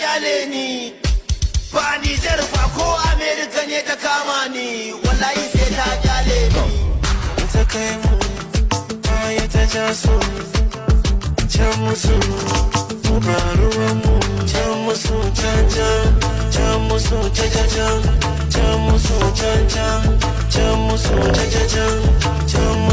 kyale ni. Ba Nijar ba ko Amerika ne ta kama ni, wallahi sai ta kyale ni. Ta kai mu baya ta ja su can musu mu ba ruwan mu, can musu can can, can musu can can can, can musu can can, can musu can can can, can